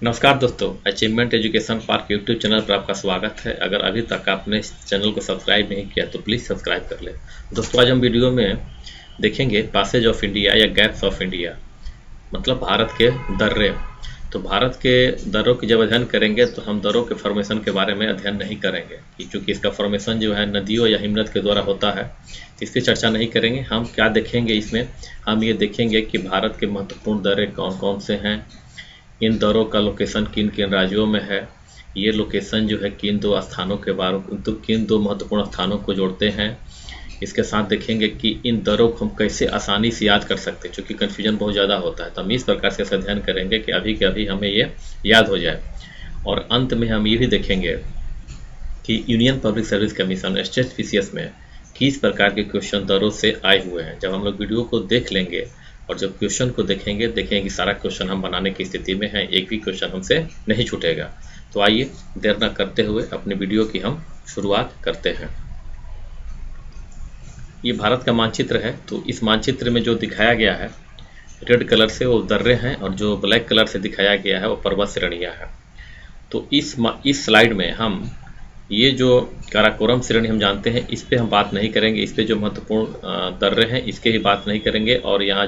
नमस्कार दोस्तों, achievement education park YouTube channel पर आपका स्वागत है। अगर अभी तक आपने इस चैनल को सब्सक्राइब नहीं किया तो प्लीज़ सब्सक्राइब कर लें। दोस्तों, आज हम वीडियो में देखेंगे पासेज ऑफ इंडिया या गैप्स ऑफ इंडिया, मतलब भारत के दर्रे। तो भारत के दर्रों की जब अध्ययन करेंगे तो हम दर्रों के फॉर्मेशन के बारे में अध्ययन नहीं करेंगे, क्योंकि इसका फॉर्मेशन जो है नदियों या हिमनद के द्वारा होता है, इस पर चर्चा नहीं करेंगे। हम क्या देखेंगे इसमें, हम ये देखेंगे कि भारत के महत्वपूर्ण दर्रे कौन कौन से हैं, इन दर्रों का लोकेशन किन किन राज्यों में है, ये लोकेशन जो है किन दो स्थानों के बारे तो किन दो महत्वपूर्ण स्थानों को जोड़ते हैं। इसके साथ देखेंगे कि इन दर्रों को हम कैसे आसानी से याद कर सकते हैं, क्योंकि कन्फ्यूजन बहुत ज़्यादा होता है। तो हम इस प्रकार से अध्ययन करेंगे कि अभी के अभी हमें ये याद हो जाए। और अंत में हम ये भी देखेंगे कि union public service commission state PCS में किस प्रकार के क्वेश्चन दर्रों से आए हुए हैं। जब हम लोग वीडियो को देख लेंगे और जब क्वेश्चन को देखेंगे कि सारा क्वेश्चन हम बनाने की स्थिति में हैं, एक भी क्वेश्चन हमसे नहीं छूटेगा। तो आइए देर न करते हुए अपने वीडियो की हम शुरुआत करते हैं। ये भारत का मानचित्र है। तो इस मानचित्र में जो दिखाया गया है रेड कलर से वो दर्रे हैं, और जो ब्लैक कलर से दिखाया गया है वो पर्वत श्रेणियाँ हैं। तो इस स्लाइड में हम ये जो काराकोरम श्रेणी हम जानते हैं, इस पे हम बात नहीं करेंगे। इस पे जो महत्वपूर्ण दर्रे हैं इसके ही बात नहीं करेंगे। और यहाँ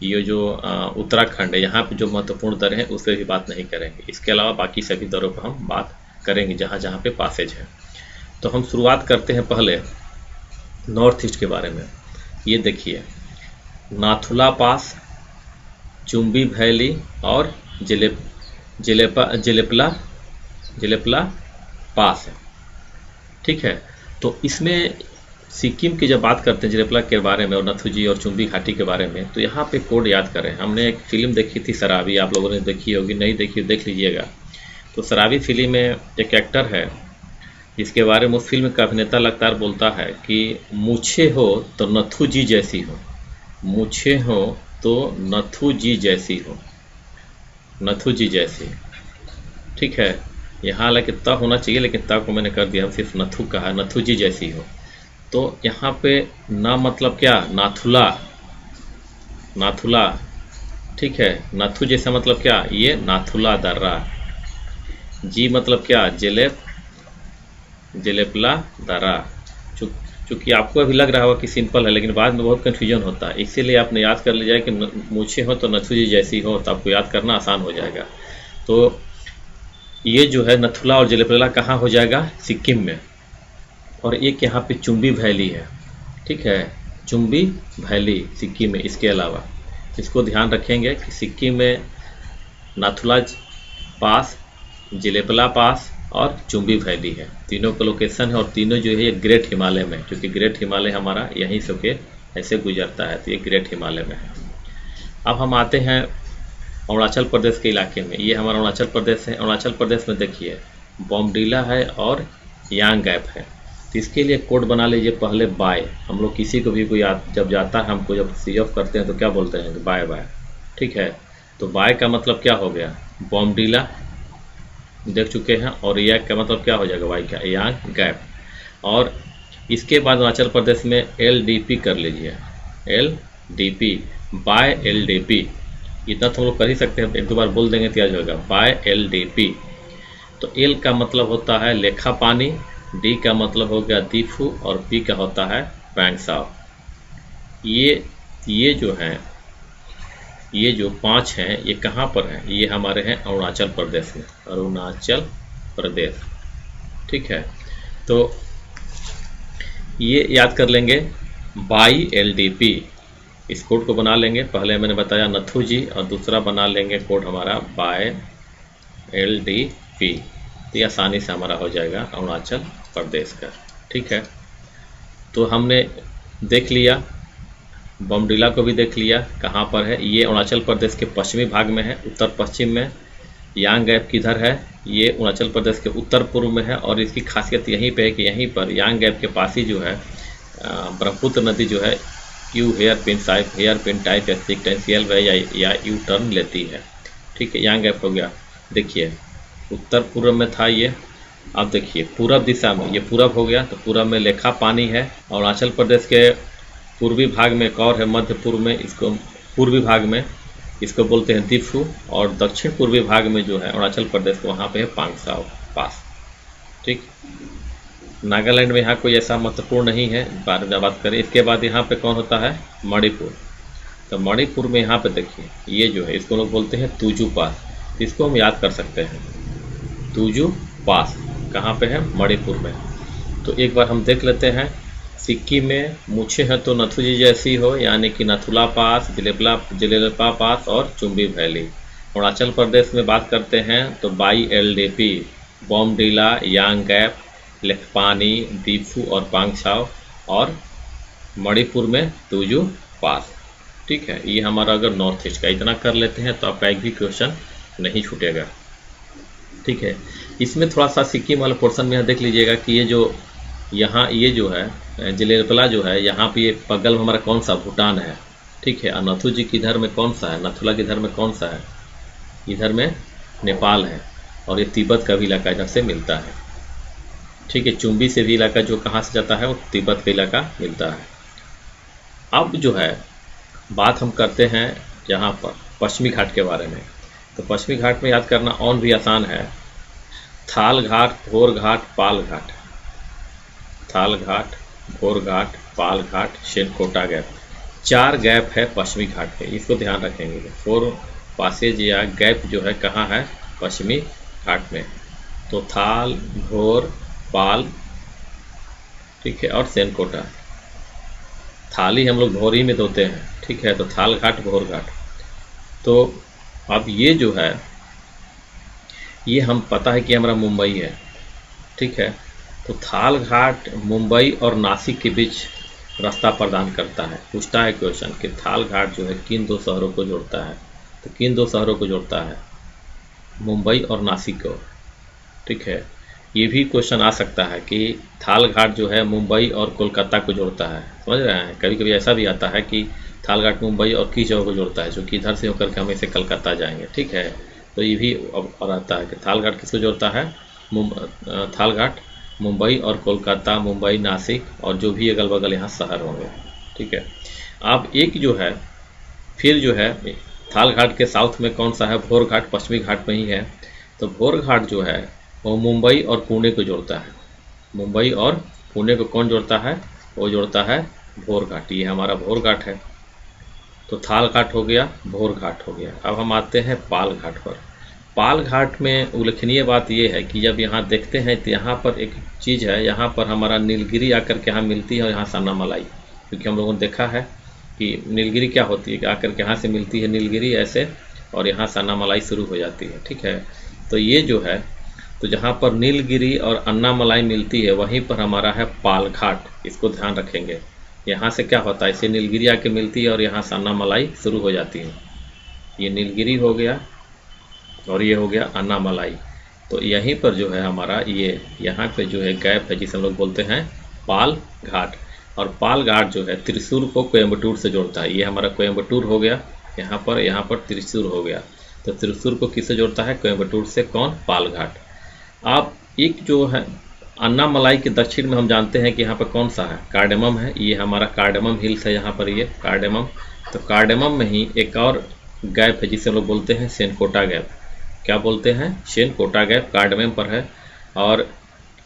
ये जो उत्तराखंड है, यहाँ पे जो महत्वपूर्ण दर्रे हैं उस पर भी बात नहीं करेंगे। इसके अलावा बाकी सभी दर्रों पर हम बात करेंगे जहाँ जहाँ पे पासेज है। तो हम शुरुआत करते हैं पहले नॉर्थ ईस्ट के बारे में। ये देखिए, नाथुला पास, चुम्बी वैली और जिलेपला पास है। ठीक है। तो इसमें सिक्किम की जब बात करते हैं जिलेपला के बारे में और नथुजी और चुम्बी घाटी के बारे में, तो यहाँ पे कोड याद करें। हमने एक फिल्म देखी थी शराबी, आप लोगों ने देखी होगी, नहीं देखी देख लीजिएगा। तो शराबी फिल्म में एक एक्टर है जिसके बारे में उस फिल्म का अभिनेता लगातार बोलता है कि मूछे हो तो नथु जी जैसी हो, मूछे हो तो नथु जी जैसी हो, नथु जी जैसी। ठीक है। यहाँ हालांकि त होना चाहिए, लेकिन त को मैंने कर दिया, हम सिर्फ नथु कहा, नथु जी जैसी हो। तो यहाँ पे ना मतलब क्या, नाथुला, नाथुला। ठीक है। नथु जैसा मतलब क्या, ये नाथुला दर्रा। जी मतलब क्या, जिलेपला दर्रा। चूँकि आपको अभी लग रहा होगा कि सिंपल है, लेकिन बाद में बहुत कन्फ्यूजन होता है। इसीलिए आपने याद कर लिया कि मूछे हो तो नथु जी जैसी हो, तो आपको याद करना आसान हो जाएगा। तो ये जो है नथुला और जिलेपला कहाँ हो जाएगा, सिक्किम में। और एक यहाँ पे चुम्बी वैली है। ठीक है, चुम्बी वैली सिक्किम में। इसके अलावा इसको ध्यान रखेंगे कि सिक्किम में नाथुला पास, जिलेपला पास और चुम्बी वैली है। तीनों का लोकेशन है, और तीनों जो है ये ग्रेट हिमालय में, क्योंकि ग्रेट हिमालय हमारा यहीं से के ऐसे गुजरता है, तो ये ग्रेट हिमालय में है। अब हम आते हैं अरुणाचल प्रदेश के इलाके में। ये हमारा अरुणाचल प्रदेश है। अरुणाचल प्रदेश में देखिए बॉमडिला है और यांग गैप है। तो इसके लिए कोड बना लीजिए पहले बाय। हम लोग किसी को भी कोई जब जाता है, हमको जब सी ऑफ करते हैं तो क्या बोलते हैं, बाय बाय। ठीक है। तो बाय का मतलब क्या हो गया, बॉमडिला देख चुके हैं, और यांग का मतलब क्या हो जाएगा, वाई का, यांग गैप। और इसके बाद अरुणाचल प्रदेश में LDP कर लीजिए, LDP, बाय LDP। इतना तो हम लोग कर ही सकते हैं, एक दो बार बोल देंगे तो याद होगा, बाय LDP। तो L का मतलब होता है लेखा पानी, D का मतलब हो गया दीफू, और P का होता है पैंगसाव। ये जो हैं, ये जो 5 हैं, ये कहाँ पर हैं, ये हमारे हैं अरुणाचल प्रदेश में, अरुणाचल प्रदेश। ठीक है। तो ये याद कर लेंगे, बाई LDP। इस कोड को बना लेंगे। पहले मैंने बताया नथु जी, और दूसरा बना लेंगे कोड हमारा बाय LDP। तो ये आसानी से हमारा हो जाएगा अरुणाचल प्रदेश का। ठीक है। तो हमने देख लिया, बॉमडिला को भी देख लिया कहाँ पर है। ये अरुणाचल प्रदेश के पश्चिमी भाग में है, उत्तर पश्चिम में। यांग गैप किधर है, ये अरुणाचल प्रदेश के उत्तर पूर्व में है। और इसकी खासियत यहीं पे है कि यहीं पर यांग गैप के पास ही जो है ब्रह्मपुत्र नदी जो है you hair pin type existential वे या यू टर्न लेती है। ठीक है। यांग गैप हो गया। देखिए उत्तर पूर्व में था ये, अब देखिए पूरब दिशा में, ये पूरब हो गया। तो पूरब में लेखा पानी है। अरुणाचल प्रदेश के पूर्वी भाग में एक और है, मध्य पूर्व में, इसको पूर्वी भाग में इसको बोलते हैं दीफू, और दक्षिण पूर्वी भाग में जो है अरुणाचल प्रदेश के वहाँ पे है पांगसाओ पास। ठीक, नागालैंड में यहाँ कोई ऐसा महत्वपूर्ण नहीं है बात करें। इसके बाद यहाँ पे कौन होता है, मणिपुर। तो मणिपुर में यहाँ पे देखिए ये जो है इसको लोग बोलते हैं तुजू पास, इसको हम याद कर सकते हैं। तुजू पास कहाँ पे है, मणिपुर में। तो एक बार हम देख लेते हैं, सिक्किम में मूछें हैं तो नथुजी जैसी हो, यानी कि नथुला पास, जिलेलपा पास और चुम्बी वैली। अरुणाचल प्रदेश में बात करते हैं तो बाई LDP, बॉमडिला, यांग गैप, लेखपानी, दीफू और पांगसाओ, और मणिपुर में तुजू पास। ठीक है, ये हमारा अगर नॉर्थ ईस्ट का इतना कर लेते हैं तो आपका एक भी क्वेश्चन नहीं छूटेगा। ठीक है, इसमें थोड़ा सा सिक्किम वाले पोर्शन में देख लीजिएगा कि ये जो यहाँ ये जो है जिलेरपला जो है, यहाँ पे ये बगल में हमारा कौन सा, भूटान है। ठीक है, और नथु जी किधर में कौन सा है, नथुला किधर में कौन सा है, इधर में नेपाल है, और ये तिब्बत का भी इलाका इधर से मिलता है। ठीक है, चुम्बी से भी इलाका जो कहाँ से जाता है वो तिब्बत का इलाका मिलता है। अब जो है बात हम करते हैं यहाँ पर पश्चिमी घाट के बारे में। तो पश्चिमी घाट में याद करना और भी आसान है, थाल घाट, भोर घाट, पाल घाट। थाल घाट, भोर घाट, पाल घाट, शेनकोटा गैप, 4 गैप है पश्चिमी घाट में, इसको ध्यान रखेंगे। 4 पासेज या गैप जो है कहाँ है, पश्चिमी घाट में। तो थाल, भोर, पाल, ठीक है, और शेनकोटा। थाली हम लोग भोर ही में धोते हैं। ठीक है, तो थाल घाट, भोर घाट। तो अब ये जो है ये हम पता है कि हमारा मुंबई है। ठीक है, तो थाल घाट मुंबई और नासिक के बीच रास्ता प्रदान करता है। पूछता है क्वेश्चन कि थाल घाट जो है किन 2 शहरों को जोड़ता है, तो किन 2 शहरों को जोड़ता है, मुंबई और नासिक को। ठीक है, ये भी क्वेश्चन आ सकता है कि थाल घाट जो है मुंबई और कोलकाता को जोड़ता है। समझ रहे हैं, कभी कभी ऐसा भी आता है कि थाल घाट मुंबई और किस जगह को जोड़ता है, जो कि इधर से होकर के हम इसे कलकत्ता जाएंगे। ठीक है, तो ये भी अब आता है कि थाल घाट किसको जोड़ता है, थाल घाट मुंबई और कोलकाता, मुंबई, नासिक और जो भी अगल बगल यहाँ शहर होंगे। ठीक है, अब एक जो है फिर जो है थाल घाट के साउथ में कौन सा है, भोर घाट पश्चिमी घाट में ही है। तो भोर घाट जो है वो मुंबई और पुणे को जोड़ता है। मुंबई और पुणे को कौन जोड़ता है, वो जोड़ता है भोर घाट। ये हमारा भोर घाट है। तो थाल घाट हो गया, भोर घाट हो गया। अब हम आते हैं पाल घाट पर। पाल घाट में उल्लेखनीय बात यह है कि जब यहाँ देखते हैं तो यहाँ पर एक चीज़ है, यहाँ पर हमारा नीलगिरी आकर के यहाँ मिलती है और यहाँ सन्नामलाई, क्योंकि हम लोगों ने देखा है कि नीलगिरी क्या होती है कि आकर के यहाँ से मिलती है नीलगिरी ऐसे, और यहाँ सन्नामलाई शुरू हो जाती है। ठीक है, तो ये जो है तो जहाँ पर नीलगिरी और अन्नामलाई मिलती है वहीं पर हमारा है पाल घाट। इसको ध्यान रखेंगे, यहाँ से क्या होता है, इसे नीलगिरी आके मिलती है और यहाँ से अन्नामलाई शुरू हो जाती है। ये नीलगिरी हो गया और ये हो गया अन्नामलाई। तो यहीं पर जो है हमारा ये यहाँ पे जो है गैप है जिसे हम लोग बोलते हैं पाल घाट। और पाल घाट जो है त्रिशूर को कोयम्बटूर से जोड़ता है। ये हमारा कोयम्बटूर हो गया, यहाँ पर त्रिशूर हो गया। तो त्रिशूर को किससे जोड़ता है, कोयम्बटूर से। कौन, पाल घाट। आप एक जो है अन्नामलाई के दक्षिण में हम जानते हैं कि यहाँ पर कौन सा है, कार्डेमम है। ये हमारा कार्डेमम हिल्स है, यहाँ पर ये कार्डेमम। तो कार्डेमम में ही एक और गैप है जिसे हम लोग बोलते हैं शेनकोटा गैप। क्या बोलते हैं, शेनकोटा गैप, कार्डेमम पर है। और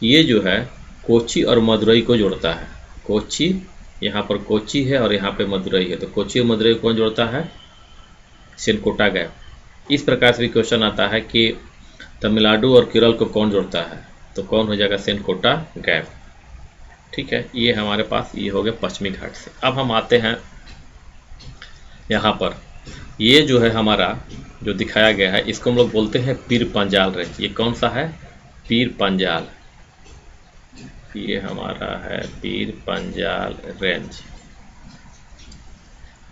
ये जो है कोची और मदुरई को जोड़ता है। कोची, यहाँ पर कोची है और यहाँ पे मदुरई है। तो कोची और मदुरई कौन जोड़ता है, शेनकोटा गैप। इस प्रकार से भी क्वेश्चन आता है कि तमिलनाडु और केरल को कौन जोड़ता है, तो कौन हो जाएगा, शेनकोटा गैप। ठीक है, ये हमारे पास ये हो गया पश्चिमी घाट से। अब हम आते हैं यहाँ पर, ये जो है हमारा जो दिखाया गया है इसको हम लोग बोलते हैं पीर पंजाल रेंज। ये कौन सा है, पीर पंजाल। ये हमारा है पीर पंजाल रेंज।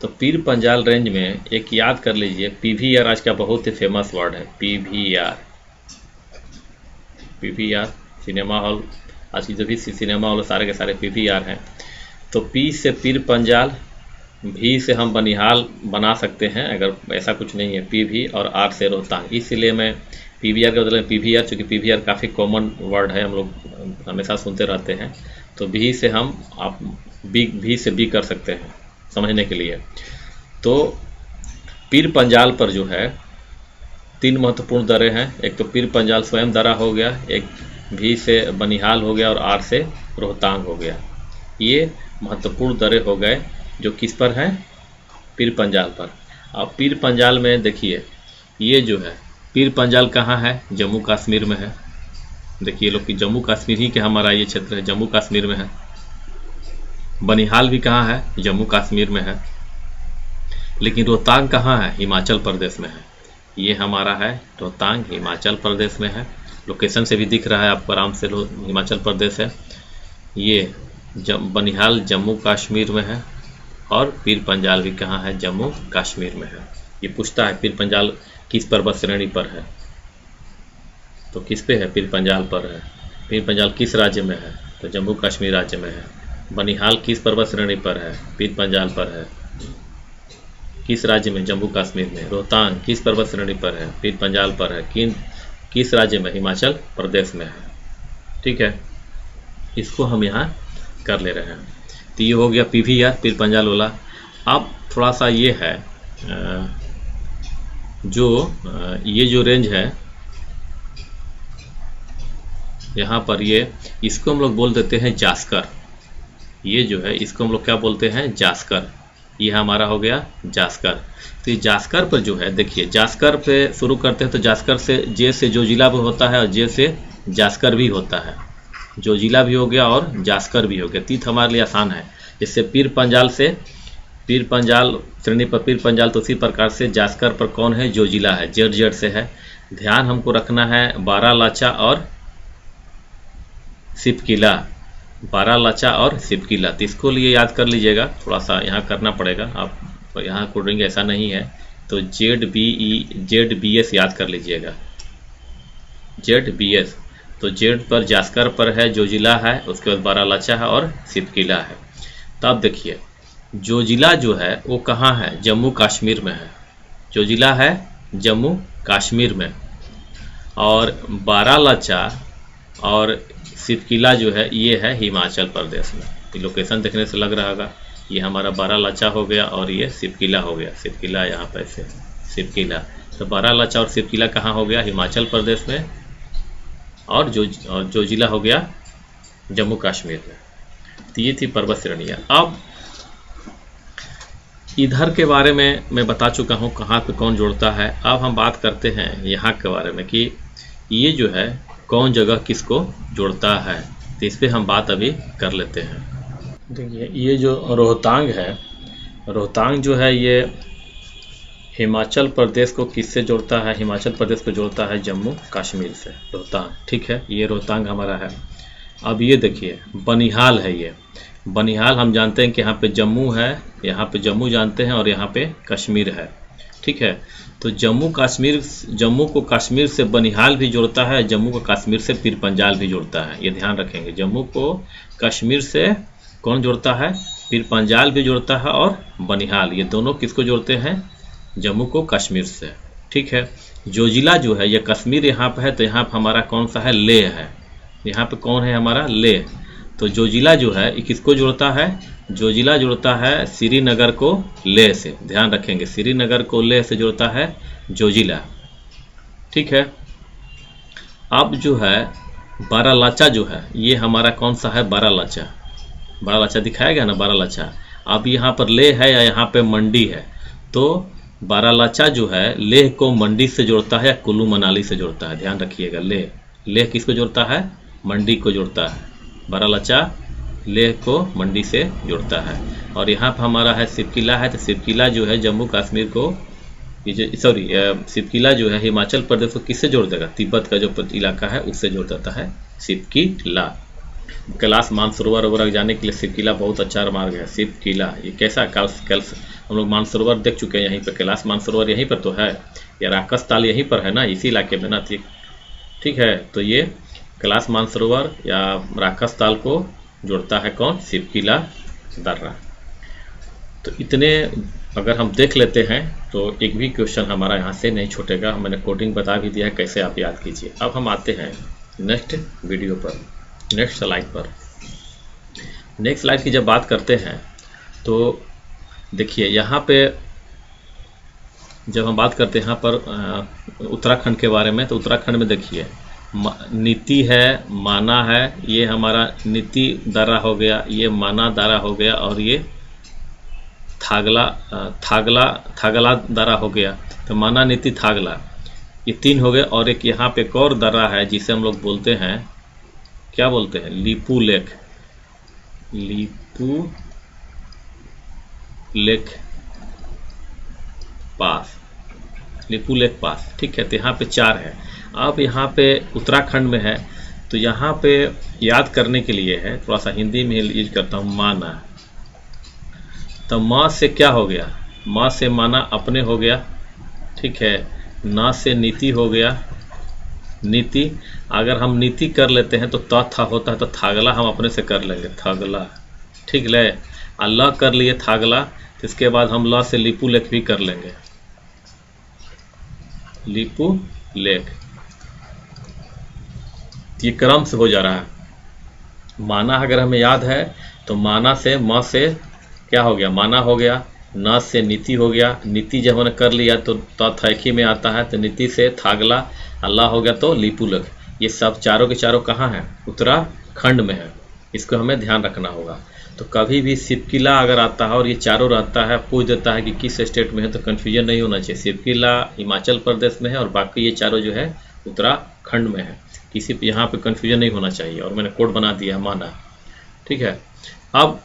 तो पीर पंजाल रेंज में एक याद कर लीजिए, PVR आज का बहुत ही फेमस वर्ड है, PVR। सिनेमा हॉल, आज की जो भी सिनेमा हॉल सारे के सारे PVR हैं। तो P से पीर पंजाल, V से हम बनिहाल बना सकते हैं अगर ऐसा कुछ नहीं है, PV, और R से रोहतांग। इसलिए मैं PVR के बदले PVR, चूँकि PVR काफ़ी कॉमन वर्ड है, हम लोग हमेशा सुनते रहते हैं। तो V से हम V से B कर सकते हैं समझने के लिए। तो पीर पंजाल पर जो है 3 महत्वपूर्ण दर्रे हैं। एक तो पीर पंजाल स्वयं दर्रा हो गया, एक भी से बनिहाल हो गया और आर से रोहतांग हो गया। ये महत्वपूर्ण दर्रे हो गए जो किस पर हैं, पीर पंजाल पर। अब पीर पंजाल में देखिए, ये जो है पीर पंजाल कहाँ है, जम्मू कश्मीर में है। देखिए लोग कि जम्मू कश्मीर ही के हमारा ये क्षेत्र है, जम्मू कश्मीर में है। बनिहाल भी कहाँ है, जम्मू कश्मीर में है। लेकिन रोहतांग कहाँ है, हिमाचल प्रदेश में है। ये हमारा है रोहतांग, हिमाचल प्रदेश में है। लोकेशन से भी दिख रहा है आपको आराम से, हिमाचल प्रदेश है। ये बनिहाल जम्मू कश्मीर में है और पीर पंजाल भी कहाँ है, जम्मू कश्मीर में है। ये पूछता है पीर पंजाल किस पर्वत श्रेणी पर है, तो किस पे है, पीर पंजाल पर है। पीर पंजाल किस राज्य में है, तो जम्मू कश्मीर राज्य में है। बनिहाल किस पर्वत श्रेणी पर है, पीर पंजाल पर है, किस राज्य में, जम्मू कश्मीर में। रोहतांग किस पर्वत श्रेणी पर है, पीर पंजाल पर है, किस राज्य में, हिमाचल प्रदेश में है। ठीक है, इसको हम यहाँ कर ले रहे हैं। तो ये हो गया PVR, पीर पंजाल वाला। अब थोड़ा सा ये है ये जो रेंज है यहाँ पर, ये इसको हम लोग बोल देते हैं जास्कर। ये जो है इसको हम लोग क्या बोलते हैं, जास्कर। ये हमारा हो गया जास्कर। तो ये जास्कर पर जो है, देखिए जास्कर पे शुरू करते हैं तो जास्कर से जे से जो जिला भी होता है और जे से जास्कर भी होता है। जो जिला भी हो गया और जास्कर भी हो गया। तीर्थ हमारे लिए आसान है। जैसे पीर पंजाल से, पीर पंजाल श्रेणी पर पीर पंजाल, तो उसी प्रकार से जास्कर पर कौन है, जो जिला है, जेड से है। ध्यान हमको रखना है बारालाचा और सिपकिला, बारालाचा और सिपकिला। तो इसको लिए याद कर लीजिएगा, थोड़ा सा यहाँ करना पड़ेगा। आप यहाँ कोडिंग ऐसा नहीं है, तो ZBS याद कर लीजिएगा, ZBS। तो जेड पर जास्कर पर है, जो जिला है, उसके बाद बारालाचा है और सिपकिला है। तो अब देखिए जो जिला जो है वो कहाँ है, जम्मू कश्मीर में है। जो जिला है जम्मू कश्मीर में, और बारालाचा और सिपकिला जो है ये है हिमाचल प्रदेश में। ये लोकेशन देखने से लग रहा होगा, ये हमारा बारालाचा हो गया और ये सिपकिला हो गया। सिपकिला यहाँ पर से सिपकिला, तो बारालाचा और सिपकिला कहाँ हो गया, हिमाचल प्रदेश में, और जो जिला हो गया जम्मू कश्मीर में। तो ये थी पर्वत श्रेणियाँ। अब इधर के बारे में मैं बता चुका हूँ कहाँ पे कौन जोड़ता है। अब हम बात करते हैं यहाँ के बारे में कि ये जो है कौन जगह किसको जोड़ता है। तो इस पर हम बात अभी कर लेते हैं। देखिए ये जो रोहतांग है, रोहतांग जो है ये हिमाचल प्रदेश को किससे जोड़ता है, हिमाचल प्रदेश को जोड़ता है जम्मू कश्मीर से, रोहतांग। ठीक है, ये रोहतांग हमारा है। अब ये देखिए बनिहाल है। ये बनिहाल हम जानते हैं कि यहाँ पे जम्मू है, यहाँ पे जम्मू जानते हैं और यहाँ पे कश्मीर है। ठीक है, तो जम्मू को कश्मीर से बनिहाल भी जोड़ता है, जम्मू को कश्मीर से पीर पंजाल भी जोड़ता है। ये ध्यान रखेंगे, जम्मू को कश्मीर से कौन जोड़ता है, पीर पंजाल भी जोड़ता है और बनिहाल, ये दोनों किसको जोड़ते हैं, जम्मू को कश्मीर से। ठीक है, जो जिला जो है ये कश्मीर यहाँ पे है, तो यहाँ पे हमारा कौन सा है, लेह है। यहाँ पे कौन है हमारा, लेह। तो जो जिला जो है ये किसको जोड़ता है, जो जिला जोड़ता है श्रीनगर को लेह से। ध्यान रखेंगे, श्रीनगर को लेह से जोड़ता है जो जिला। ठीक है, अब जो है बारालाचा जो है ये हमारा कौन सा है, बारालाचा। बारालाचा दिखाया गया ना, बारालाचा। अब यहाँ पर लेह है या यहाँ पे मंडी है, तो बारालाचा जो है लेह को मंडी से जोड़ता है या कुल्लू मनाली से जोड़ता है। ध्यान रखिएगा, लेह किसको जोड़ता है, मंडी को जोड़ता है। बारालाचा लेह को मंडी से जोड़ता है। और यहाँ पर हमारा है सिपकिला है, तो सिपकिला जो है जम्मू कश्मीर को, सिपकिला जो है हिमाचल प्रदेश को किससे जोड़ देगा, तिब्बत का जो इलाका है उससे जोड़ देता है सिपकिला। कैलाश मानसरोवर वगैरह जाने के लिए सिपकिला बहुत अच्छा मार्ग है। सिपकिला ये कैसा, कल हम लोग मानसरोवर देख चुके हैं, यहीं पर कैलाश मानसरोवर यहीं पर तो है, या राकस ताल यहीं पर है ना, इसी इलाके में ना। ठीक है, तो ये कैलाश मानसरोवर या राकस ताल को जोड़ता है कौन, सिपकिला दर्रा। तो इतने अगर हम देख लेते हैं तो एक भी क्वेश्चन हमारा यहाँ से नहीं छूटेगा। मैंने कोडिंग बता भी दिया है कैसे आप याद कीजिए। अब हम आते हैं नेक्स्ट वीडियो पर, नेक्स्ट स्लाइड पर। नेक्स्ट स्लाइड की जब बात करते हैं तो देखिए यहाँ पे जब हम बात करते हैं यहाँ पर उत्तराखंड के बारे में, तो उत्तराखंड में देखिए नीति है, माना है, ये हमारा नीति दर्रा हो गया, ये माना दर्रा हो गया, और ये थागला दर्रा हो गया। तो माना, नीति, थागला, ये 3 हो गए। और एक यहाँ पे एक और दर्रा है जिसे हम लोग बोलते हैं, क्या बोलते हैं, लीपू लेक। लीपू लेक पास, लीपू लेक पास, ठीक है। तो यहाँ पे 4 है। अब यहाँ पे उत्तराखंड में है, तो यहाँ पे याद करने के लिए है, थोड़ा सा हिंदी में यूज करता हूँ, माना। तो माँ से क्या हो गया, माँ से माना अपने हो गया, ठीक है। ना से नीति हो गया, नीति। अगर हम नीति कर लेते हैं तो था होता है, तो थागला हम अपने से कर लेंगे, थागला, ठीक ले। अल्लाह कर लिए थागला, तो इसके बाद हम ला से लीपू लेक भी कर लेंगे, लीपू लेक। ये क्रम से हो जा रहा है। माना अगर हमें याद है तो माना से माँ से क्या हो गया, माना हो गया। ना से नीति हो गया, नीति जब हमने कर लिया तो थैखी में आता है, तो नीति से थागला, अल्लाह हो गया तो लीपू लेक। ये सब चारों के चारों कहाँ हैं, उत्तराखंड में है। इसको हमें ध्यान रखना होगा। तो कभी भी सिपकिला अगर आता है और ये चारों रहता है, पूछ देता है कि किस स्टेट में है, तो कन्फ्यूजन नहीं होना चाहिए। सिपकिला हिमाचल प्रदेश में है और बाकी ये चारों जो है उत्तराखंड में है। किसी यहाँ पे कन्फ्यूजन नहीं होना चाहिए। और मैंने कोड बना दिया, माना, ठीक है। अब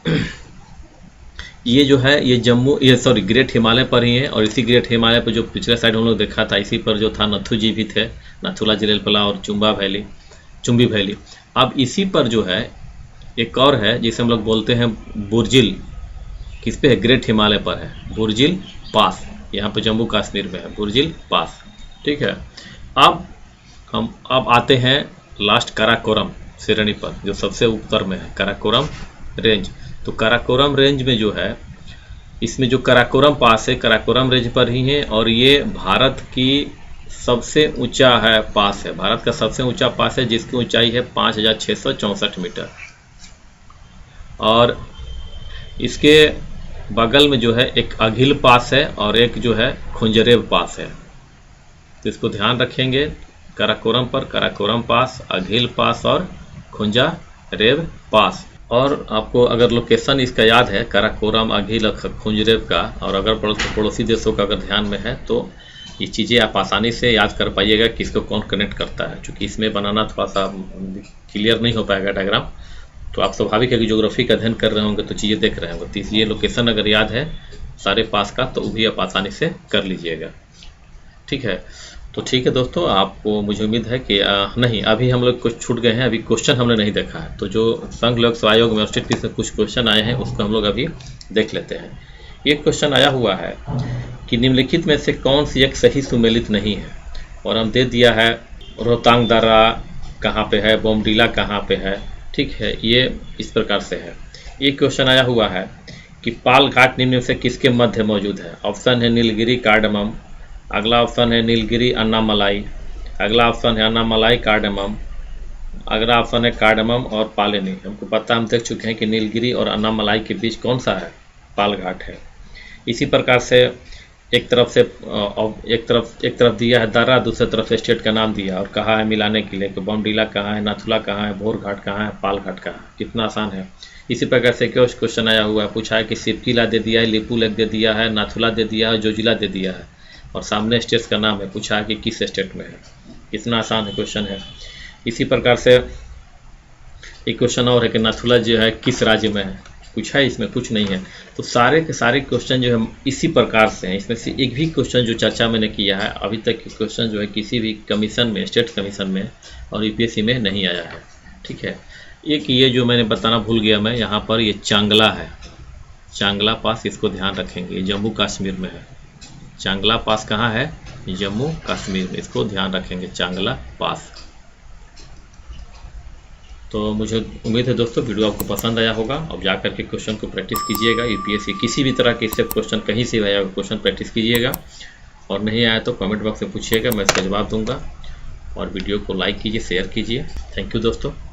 ये जो है ये जम्मू, ये सॉरी ग्रेट हिमालय पर ही है। और इसी ग्रेट हिमालय पर जो पिछले साइड हम लोग देखा था, इसी पर जो था नथु जी भी थे, नथुला जिलेलपला और चुम्बी वैली। अब इसी पर जो है एक और है जिसे हम लोग बोलते हैं बुर्जिल। किस पे है, ग्रेट हिमालय पर है, बुर्जिल पास। यहाँ पे जम्मू कश्मीर में है बुर्जिल पास, ठीक है। अब हम आते हैं लास्ट काराकोरम श्रेणी पर, जो सबसे ऊपर में है, काराकोरम रेंज। तो काराकोरम रेंज में जो है, इसमें जो काराकोरम पास है, काराकोरम रेंज पर ही है। और ये भारत की सबसे ऊंचा है पास है, भारत का सबसे ऊंचा पास है, जिसकी ऊंचाई है 5664 मीटर। और इसके बगल में जो है एक अघिल पास है और एक जो है खुंजरेब पास है। तो इसको ध्यान रखेंगे, काराकोरम पर काराकोरम पास, अघिल पास और खुंजरेब पास। और आपको अगर लोकेशन इसका याद है, काराकोरम, अघिल, खुंजरेब का, और अगर पड़ोसी देशों का अगर ध्यान में है, तो ये चीज़ें आप आसानी से याद कर पाइएगा कि इसको कौन कनेक्ट करता है। क्योंकि इसमें बनाना थोड़ा सा क्लियर नहीं हो पाएगा डायग्राम, तो आप स्वाभाविक है कि ज्योग्राफी का अध्ययन कर रहे होंगे तो चीज़ें देख रहे होंगे। तो इसलिए लोकेशन अगर याद है सारे पास का, तो वो भी आप आसानी से कर लीजिएगा, ठीक है। तो ठीक है दोस्तों, आपको मुझे उम्मीद है कि नहीं, अभी हम लोग कुछ छूट गए हैं, अभी क्वेश्चन हमने नहीं देखा है। तो जो संघ लोक सेवा आयोग में स्टेट से कुछ क्वेश्चन आए हैं, उसको हम लोग अभी देख लेते हैं। एक क्वेश्चन आया हुआ है कि निम्नलिखित में से कौन सी एक सही सुमेलित नहीं है। और हम दे दिया है रोहतांग दर्रा कहाँ पे है, बोमडीला कहाँ पे है, ठीक है। ये इस प्रकार से है। एक क्वेश्चन आया हुआ है कि पाल घाट निम्न में से किसके मध्य मौजूद है। ऑप्शन है नीलगिरी, कार्डमम। अगला ऑप्शन है नीलगिरी, अन्नामलाई। अगला ऑप्शन है अन्नामलाई, कार्डमम। अगला ऑप्शन है कार्डमम और पालेनी। हमको पता, हम देख चुके हैं कि नीलगिरी और अन्नामलाई के बीच कौन सा है, पाल घाट है। इसी प्रकार से एक तरफ दिया है दर्रा, दूसरी तरफ से स्टेट का नाम दिया और कहा है मिलाने के लिए कि बमडीला कहाँ है, नाथुला कहाँ है, भोर घाट कहाँ है, पाल घाट कहाँ है। कितना आसान है। इसी प्रकार से क्वेश्चन आया हुआ है, पूछा है कि सिपकिला दे दिया है, लीपू लेक दे दिया है, नाथुला दे दिया है, जोजिला दे दिया है, और सामने स्टेट का नाम है, पूछा है कि किस स्टेट में है। कितना आसान है क्वेश्चन है। इसी प्रकार से एक क्वेश्चन और है कि नाथुला जो है किस राज्य में है, पूछा है, इसमें कुछ नहीं है। तो सारे के सारे क्वेश्चन जो है इसी प्रकार से हैं। इसमें से एक भी क्वेश्चन जो चर्चा मैंने किया है अभी तक के क्वेश्चन जो है किसी भी कमीशन में, स्टेट कमीशन में और यूपीएससी में नहीं आया है, ठीक है। एक ये जो मैंने बताना भूल गया मैं, यहाँ पर ये चांगला है, चांगला पास, इसको ध्यान रखेंगे, ये जम्मू कश्मीर में है। चांगला पास कहाँ है, जम्मू कश्मीर में, इसको ध्यान रखेंगे, चांगला पास। तो मुझे उम्मीद है दोस्तों वीडियो आपको पसंद आया होगा। अब जा करके क्वेश्चन को प्रैक्टिस कीजिएगा। यूपीएससी किसी भी तरह के इससे क्वेश्चन कहीं से भी आया क्वेश्चन प्रैक्टिस कीजिएगा, और नहीं आया तो कमेंट बॉक्स में पूछिएगा, मैं इसका जवाब दूंगा। और वीडियो को लाइक कीजिए, शेयर कीजिए। थैंक यू दोस्तों।